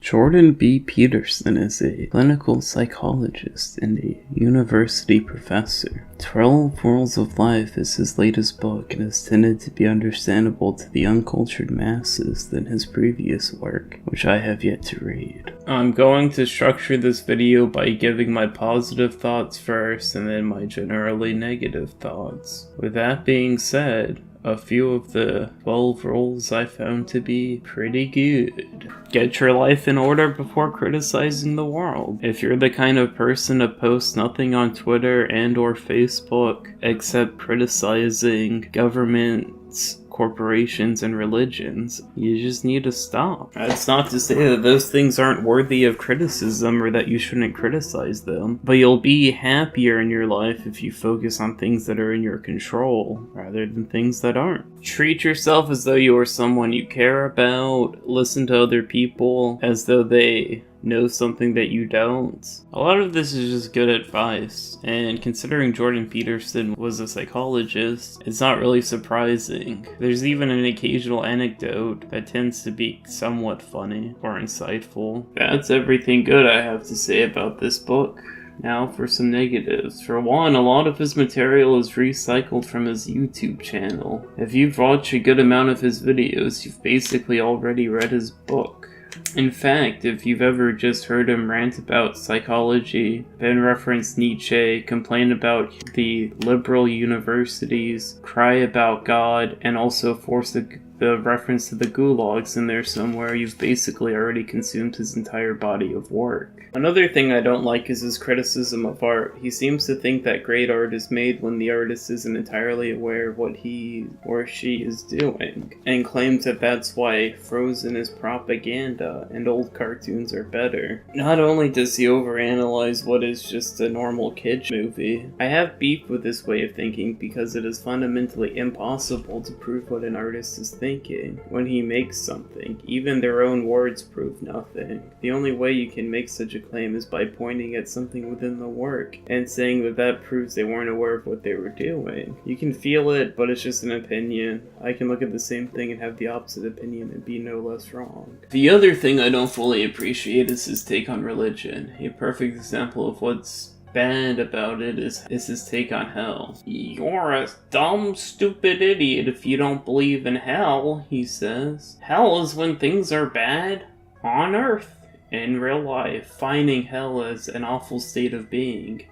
Jordan B.Peterson is a clinical psychologist and a university professor. 12 Rules of Life is his latest book and is intended to be understandable to the uncultured masses than his previous work, which I have yet to read. I'm going to structure this video by giving my positive thoughts first and then my generally negative thoughts. With that being said, a few of the 12 rules I found to be pretty good. Get your life in order before criticizing the world. If you're the kind of person to post nothing on Twitter and or Facebook except criticizing governments, corporations, and religions, you just need to stop. That's not to say that those things aren't worthy of criticism or that you shouldn't criticize them, but you'll be happier in your life if you focus on things that are in your control rather than things that aren't. Treat yourself as though you are someone you care about. Listen to other people as though they know something that you don't. A lot of this is just good advice, and considering Jordan Peterson was a psychologist, it's not really surprising. There's even an occasional anecdote that tends to be somewhat funny or insightful. That's everything good I have to say about this book. Now for some negatives. For one, a lot of his material is recycled from his YouTube channel. If you've watched a good amount of his videos, you've basically already read his book. In fact, if you've ever just heard him rant about psychology, then reference Nietzsche, complain about the liberal universities, cry about God, and also force the reference to the gulags in there somewhere, you've basically already consumed his entire body of work. Another thing I don't like is his criticism of art. He seems to think that great art is made when the artist isn't entirely aware of what he or she is doing, and claims that that's why Frozen is propaganda and old cartoons are better. Not only does he overanalyze what is just a normal kid's movie, I have beef with this way of thinking because it is fundamentally impossible to prove what an artist is thinking when he makes something. Even their own words prove nothing. The only way you can make such a claim is by pointing at something within the work and saying that that proves they weren't aware of what they were doing. You can feel it, but it's just an opinion. I can look at the same thing and have the opposite opinion and be no less wrong. The other thing I don't fully appreciate is his take on religion. A perfect example of what's bad about it is his take on hell. You're a dumb, stupid idiot if you don't believe in hell, he says. Hell is when things are bad on Earth. In real life, finding hell as an awful state of being,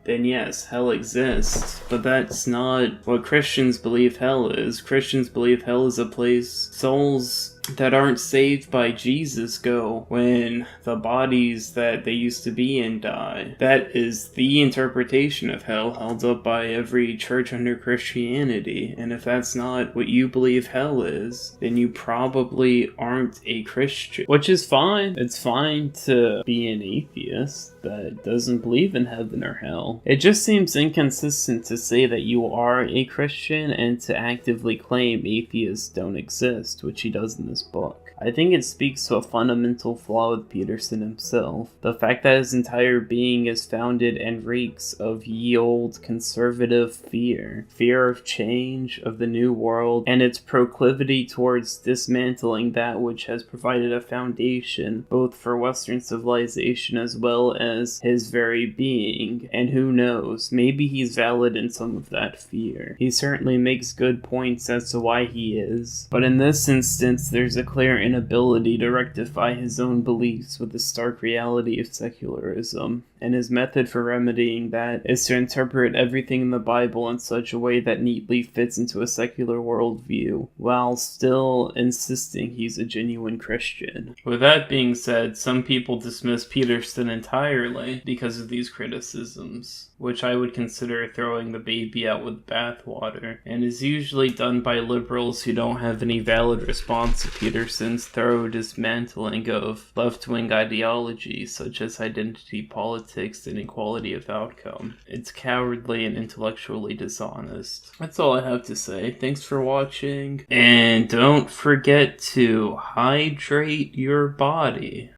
then yes, hell exists, but that's not what Christians believe hell is. Christians believe hell is a place souls that aren't saved by Jesus go when the bodies that they used to be in die. That is the interpretation of hell held up by every church under Christianity, and if that's not what you believe hell is, then you probably aren't a Christian. Which is fine. It's fine to be an atheist that doesn't believe in heaven or hell. It just seems inconsistent to say that you are a Christian and to actively claim atheists don't exist, which he does in this book. I think it speaks to a fundamental flaw with Peterson himself. The fact that his entire being is founded and reeks of ye olde conservative fear. Fear of change, of the new world, and its proclivity towards dismantling that which has provided a foundation both for Western civilization as well as his very being. And who knows, maybe he's valid in some of that fear. He certainly makes good points as to why he is, but in this instance there's a clear inability to rectify his own beliefs with the stark reality of secularism, and his method for remedying that is to interpret everything in the Bible in such a way that neatly fits into a secular worldview, while still insisting he's a genuine Christian. With that being said, some people dismiss Peterson entirely because of these criticisms, which I would consider throwing the baby out with bathwater, and is usually done by liberals who don't have any valid response to Peterson's thorough dismantling of left-wing ideology such as identity politics and equality of outcome. It's cowardly and intellectually dishonest. That's all I have to say. Thanks for watching, and don't forget to hydrate your body.